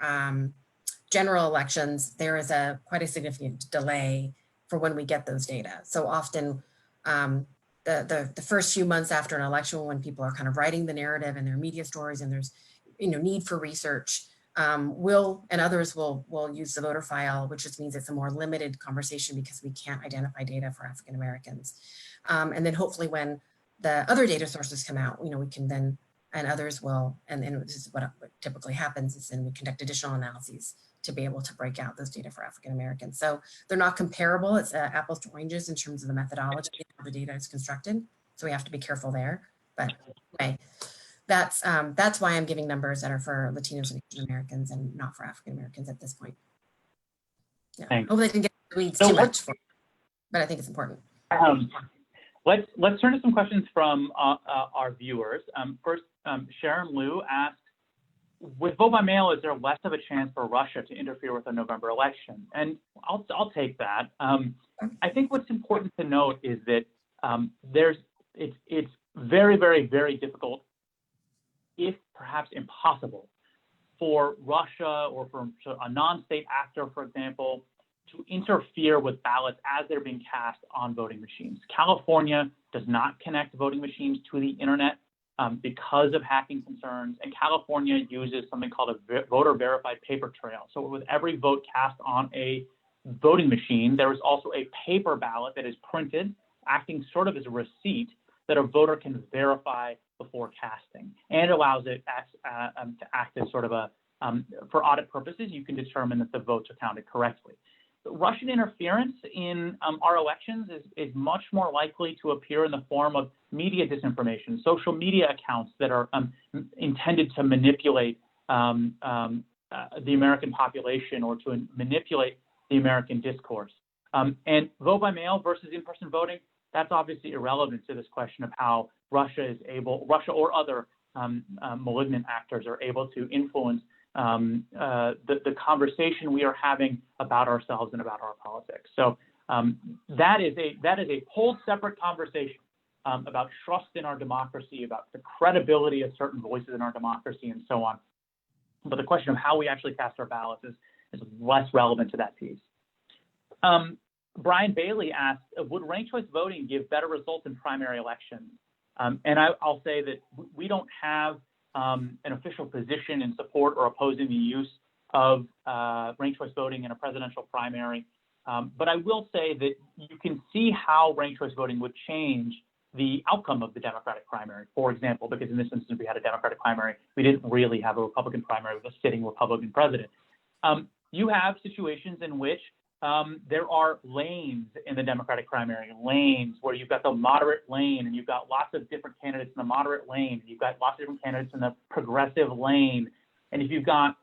general elections, there is quite a significant delay for when we get those data. So often the first few months after an election, when people are kind of writing the narrative in their media stories and there's need for research, and others will use the voter file, which just means it's a more limited conversation because we can't identify data for African Americans. And then hopefully when the other data sources come out, we can then, and others will, and this is what typically happens, is then we conduct additional analyses to be able to break out those data for African Americans. So they're not comparable. It's apples to oranges in terms of the methodology and how the data is constructed. So we have to be careful there. But anyway, that's why I'm giving numbers that are for Latinos and Asian Americans and not for African Americans at this point. Yeah, Thanks. hopefully I didn't get the weeds So too much, but I think it's important. Let's turn to some questions from our viewers. First, Sharon Liu asked, with vote by mail, is there less of a chance for Russia to interfere with the November election? And I'll take that. I think what's important to note is that it's very, very, very difficult, if perhaps impossible, for Russia or for a non-state actor, for example, to interfere with ballots as they're being cast on voting machines. California does not connect voting machines to the internet because of hacking concerns, and California uses something called a voter verified paper trail. So with every vote cast on a voting machine, there is also a paper ballot that is printed, acting sort of as a receipt that a voter can verify before casting, and allows it to act as sort of a, for audit purposes, you can determine that the votes are counted correctly. Russian interference in our elections is much more likely to appear in the form of media disinformation, social media accounts that are intended to manipulate the American population or to manipulate the American discourse. And vote by mail versus in-person voting, that's obviously irrelevant to this question of how Russia or other malignant actors are able to influence the conversation we are having about ourselves and about our politics. So that is a whole separate conversation about trust in our democracy, about the credibility of certain voices in our democracy, and so on. But the question of how we actually cast our ballots is less relevant to that piece. Brian Bailey asked, would ranked choice voting give better results in primary elections? And I'll say that we don't have an official position in support or opposing the use of ranked choice voting in a presidential primary. But I will say that you can see how ranked choice voting would change the outcome of the Democratic primary, for example, because in this instance, we had a Democratic primary. We didn't really have a Republican primary with a sitting Republican president. You have situations in which there are lanes in the Democratic primary, lanes where you've got the moderate lane and you've got lots of different candidates in the moderate lane. You've got lots of different candidates in the progressive lane. And if you've got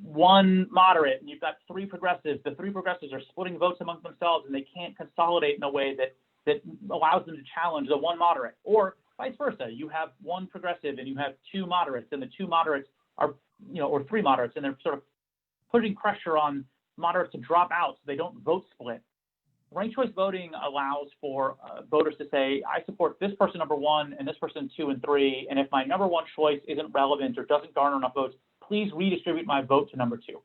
one moderate and you've got three progressives, the three progressives are splitting votes among themselves and they can't consolidate in a way that allows them to challenge the one moderate, or vice versa. You have one progressive and you have two moderates, and the two moderates are, or three moderates, and they're sort of putting pressure on moderates to drop out so they don't vote split. Ranked choice voting allows for voters to say, I support this person number one and this person 2 and 3, and if my number one choice isn't relevant or doesn't garner enough votes, please redistribute my vote to number 2.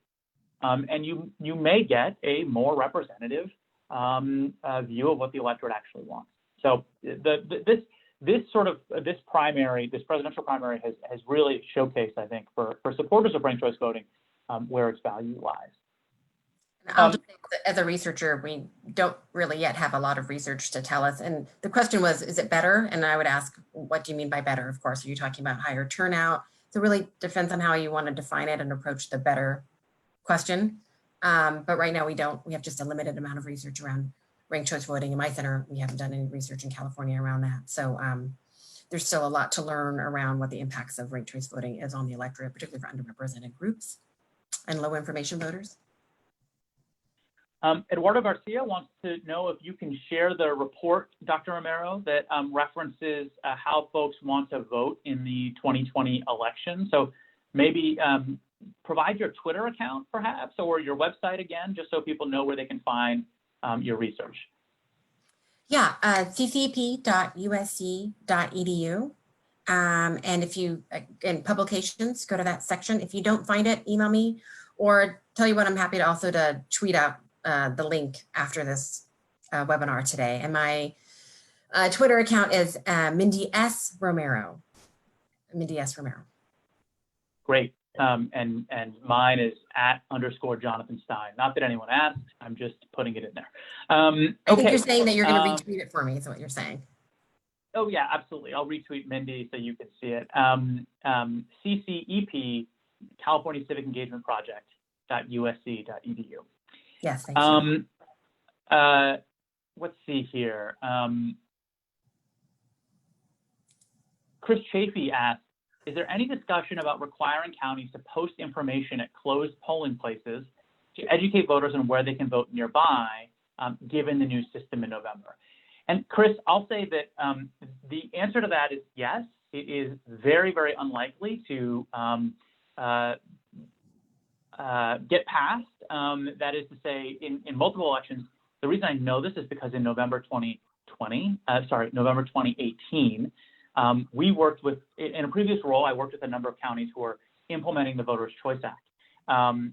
And you may get a more representative view of what the electorate actually wants. So this presidential primary has really showcased, I think, for supporters of ranked choice voting, where its value lies. I'll just say, as a researcher, we don't really yet have a lot of research to tell us. And the question was, is it better? And I would ask, what do you mean by better? Of course, are you talking about higher turnout? So it really depends on how you want to define it and approach the better question. But right now we have just a limited amount of research around ranked choice voting. In my center, we haven't done any research in California around that. So there's still a lot to learn around what the impacts of ranked choice voting is on the electorate, particularly for underrepresented groups and low information voters. Eduardo Garcia wants to know if you can share the report, Dr. Romero, that references how folks want to vote in the 2020 election. So maybe provide your Twitter account, perhaps, or your website again, just so people know where they can find your research. Yeah, ccep.usc.edu. And if you, in publications, go to that section. If you don't find it, email me, or tell you what, I'm happy to also to tweet out the link after this webinar today. And my Twitter account is Mindy S. Romero. Mindy S. Romero. Great. And mine is @_Jonathan Stein. Not that anyone asked, I'm just putting it in there. I think you're saying that you're going to retweet it for me, is what you're saying. Oh yeah, absolutely. I'll retweet Mindy so you can see it. CCEP, California Civic Engagement Project.usc.edu. Yes, thank you. Let's see here. Chris Chafee asked, is there any discussion about requiring counties to post information at closed polling places to educate voters on where they can vote nearby, given the new system in November? And Chris, I'll say that the answer to that is yes. It is very, very unlikely to get passed. That is to say, in multiple elections. The reason I know this is because in November 2018, we worked with, in a previous role, I worked with a number of counties who were implementing the Voters' Choice Act. The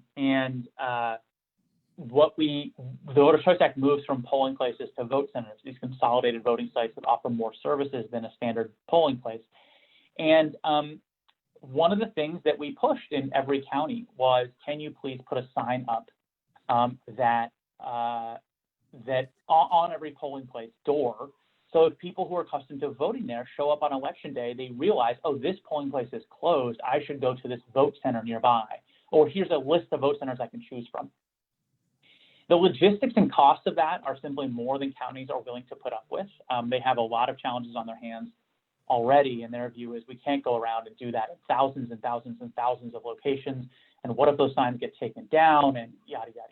Voters' Choice Act moves from polling places to vote centers, these consolidated voting sites that offer more services than a standard polling place. And one of the things that we pushed in every county was, can you please put a sign up that on every polling place door, so if people who are accustomed to voting there show up on election day, they realize, oh, this polling place is closed, I should go to this vote center nearby, or here's a list of vote centers I can choose from. The logistics and costs of that are simply more than counties are willing to put up with. They have a lot of challenges on their hands already, and their view is we can't go around and do that in thousands and thousands and thousands of locations, and what if those signs get taken down, and yada, yada, yada.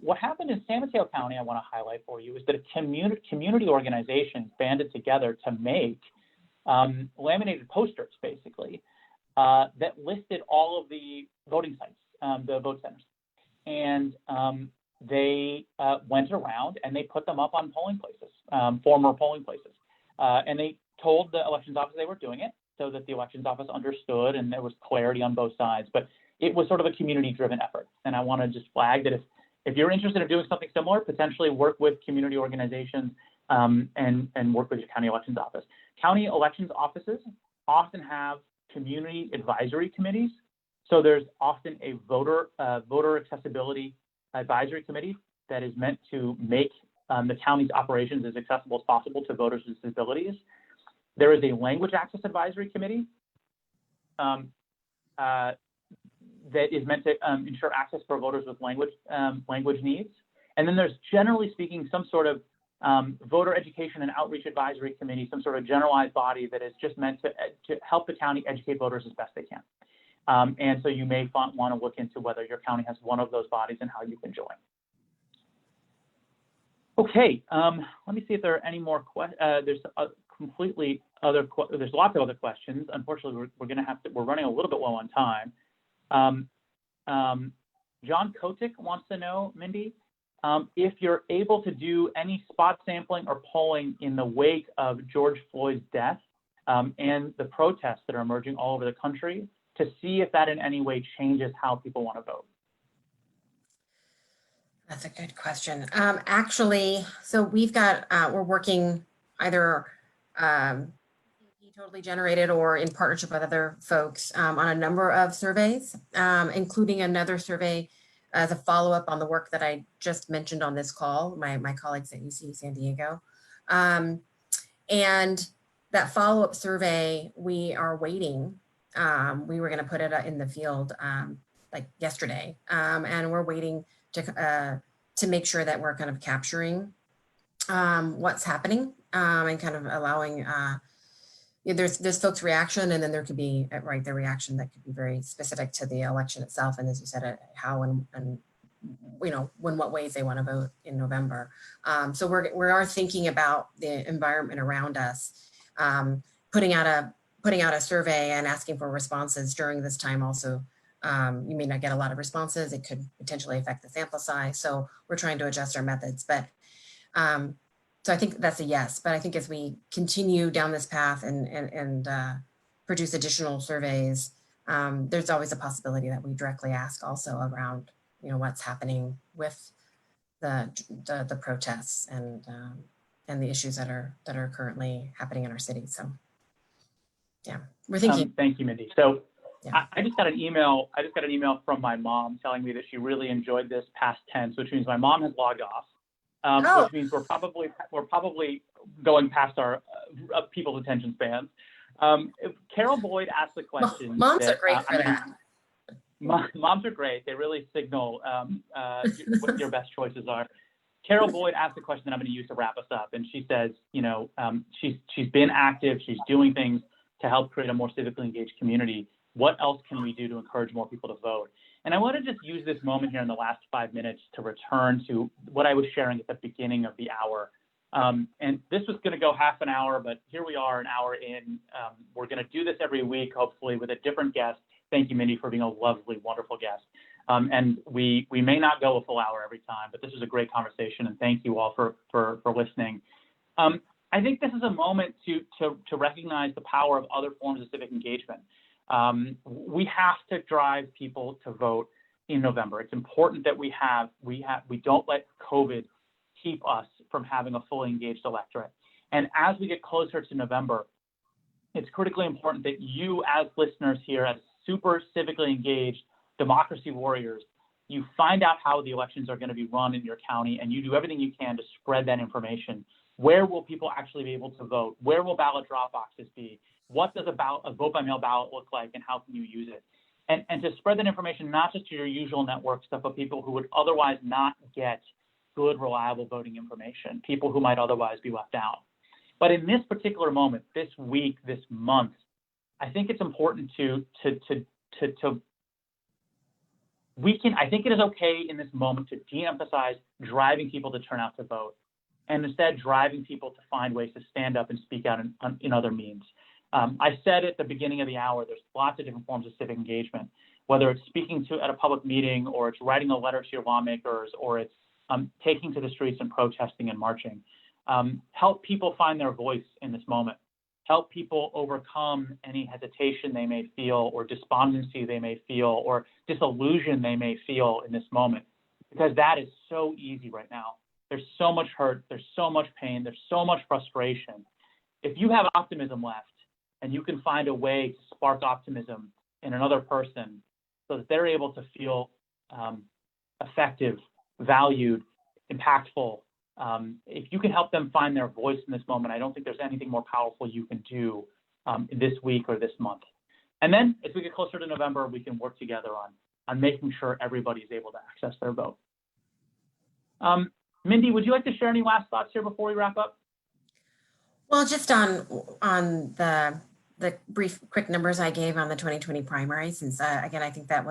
What happened in San Mateo County, I want to highlight for you, is that a community organizations banded together to make laminated posters, basically, that listed all of the voting sites, the vote centers. And they went around and they put them up on polling places, former polling places. And they told the elections office they were doing it so that the elections office understood and there was clarity on both sides. But it was sort of a community-driven effort. And I want to just flag that if you're interested in doing something similar, potentially work with community organizations and work with your county elections office. County elections offices often have community advisory committees. So there's often a voter accessibility advisory committee that is meant to make the county's operations as accessible as possible to voters with disabilities. There is a language access advisory committee that is meant to ensure access for voters with language needs. And then there's, generally speaking, some sort of voter education and outreach advisory committee, some sort of generalized body that is just meant to help the county educate voters as best they can. And so you may want to look into whether your county has one of those bodies and how you can join. Okay, let me see if there are any more questions. There's lots of other questions. Unfortunately, we're running a little bit low on time. John Kotick wants to know, Mindy, if you're able to do any spot sampling or polling in the wake of George Floyd's death and the protests that are emerging all over the country, to see if that in any way changes how people want to vote. That's a good question. Actually, so we've got, we're working either totally generated or in partnership with other folks on a number of surveys, including another survey as a follow-up on the work that I just mentioned on this call, my colleagues at UC San Diego. And that follow-up survey, we are waiting. We were going to put it in the field like yesterday, and we're waiting to make sure that we're kind of capturing what's happening and kind of allowing. There's folks' reaction, and then there could be their reaction that could be very specific to the election itself, and as you said, how and when what ways they want to vote in November. So we are thinking about the environment around us, putting out a survey and asking for responses during this time. Also, you may not get a lot of responses. It could potentially affect the sample size. So we're trying to adjust our methods, but so I think that's a yes. But I think as we continue down this path and produce additional surveys, there's always a possibility that we directly ask also around what's happening with the protests and the issues that are currently happening in our city. So. Yeah, we're thinking. Thank you, Mindy. So yeah. I just got an email. From my mom telling me that she really enjoyed this past tense, which means my mom has logged off, which means we're probably going past our people's attention spans. Carol Boyd asked the question. Moms are great for that. Moms are great. They really signal what your best choices are. Carol Boyd asked the question that I'm going to use to wrap us up, and she says, she's been active, she's doing things. to help create a more civically engaged community? What else can we do to encourage more people to vote? And I want to just use this moment here in the last 5 minutes to return to what I was sharing at the beginning of the hour. And this was going to go half an hour, but here we are an hour in. We're going to do this every week, hopefully, with a different guest. Thank you, Mindy, for being a lovely, wonderful guest. And we may not go a full hour every time, but this was a great conversation, and thank you all for listening. I think this is a moment to recognize the power of other forms of civic engagement. We have to drive people to vote in November. It's important that we don't let COVID keep us from having a fully engaged electorate. And as we get closer to November, it's critically important that you, as listeners here, as super civically engaged democracy warriors, you find out how the elections are going to be run in your county, and you do everything you can to spread that information. Where will people actually be able to vote? Where will ballot drop boxes be? What does a vote by mail ballot look like, and how can you use it? And to spread that information, not just to your usual network stuff, but people who would otherwise not get good, reliable voting information, people who might otherwise be left out. But in this particular moment, this week, this month, I think it's important I think it is okay in this moment to de-emphasize driving people to turn out to vote, and instead driving people to find ways to stand up and speak out in other means. I said at the beginning of the hour, there's lots of different forms of civic engagement, whether it's speaking at a public meeting, or it's writing a letter to your lawmakers, or it's taking to the streets and protesting and marching. Help people find their voice in this moment. Help people overcome any hesitation they may feel, or despondency they may feel, or disillusion they may feel in this moment, because that is so easy right now. There's so much hurt, there's so much pain, there's so much frustration. If you have optimism left, and you can find a way to spark optimism in another person so that they're able to feel effective, valued, impactful, if you can help them find their voice in this moment, I don't think there's anything more powerful you can do this week or this month. And then as we get closer to November, we can work together on making sure everybody is able to access their vote. Mindy, would you like to share any last thoughts here before we wrap up? Well, just on the brief, quick numbers I gave on the 2020 primary, since again, I think that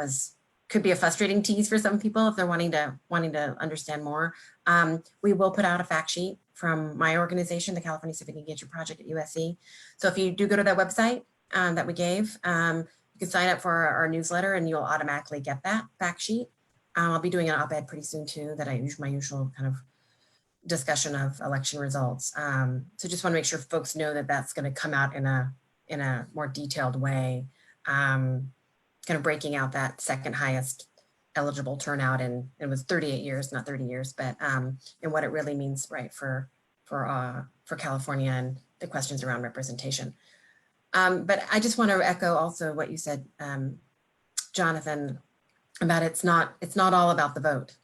could be a frustrating tease for some people if they're wanting to understand more. We will put out a fact sheet from my organization, the California Civic Engagement Project at USC. So if you do go to that website that we gave, you can sign up for our newsletter, and you'll automatically get that fact sheet. I'll be doing an op-ed pretty soon too, that I use my usual kind of discussion of election results. So just want to make sure folks know that that's going to come out in a more detailed way, kind of breaking out that second highest eligible turnout, and it was 38 years, not 30 years, but and what it really means, right, for California, and the questions around representation. But I just want to echo also what you said, Jonathan, about it's not all about the vote.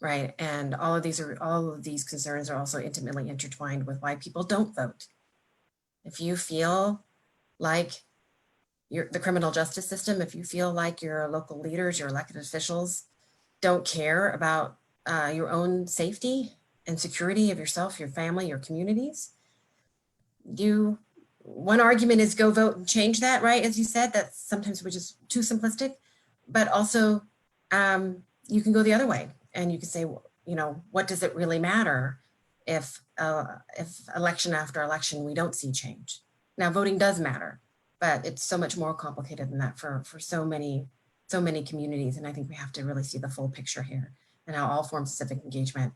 Right, and all of these concerns are also intimately intertwined with why people don't vote. If you feel like the criminal justice system, if you feel like your local leaders, your elected officials don't care about your own safety and security of yourself, your family, your communities, one argument is go vote and change that, right? As you said, that's sometimes we're just too simplistic, but also you can go the other way. And you can say, what does it really matter if election after election we don't see change? Now, voting does matter, but it's so much more complicated than that for so many communities. And I think we have to really see the full picture here, and how all forms of civic engagement,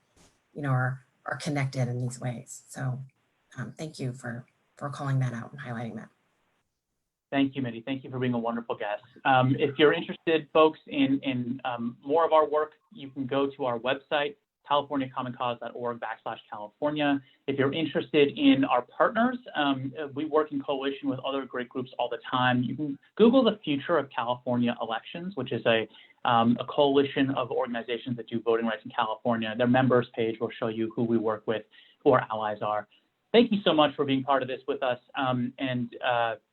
are connected in these ways. So thank you for calling that out and highlighting that. Thank you, Mindy. Thank you for being a wonderful guest. If you're interested, folks, in more of our work, you can go to our website, californiacommoncause.org/California. If you're interested in our partners, we work in coalition with other great groups all the time. You can Google the Future of California Elections, which is a coalition of organizations that do voting rights in California. Their members page will show you who we work with, who our allies are. Thank you so much for being part of this with us, and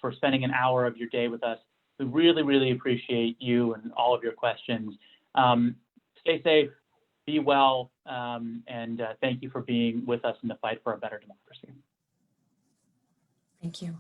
for spending an hour of your day with us. We really, really appreciate you and all of your questions. Stay safe, be well, and thank you for being with us in the fight for a better democracy. Thank you.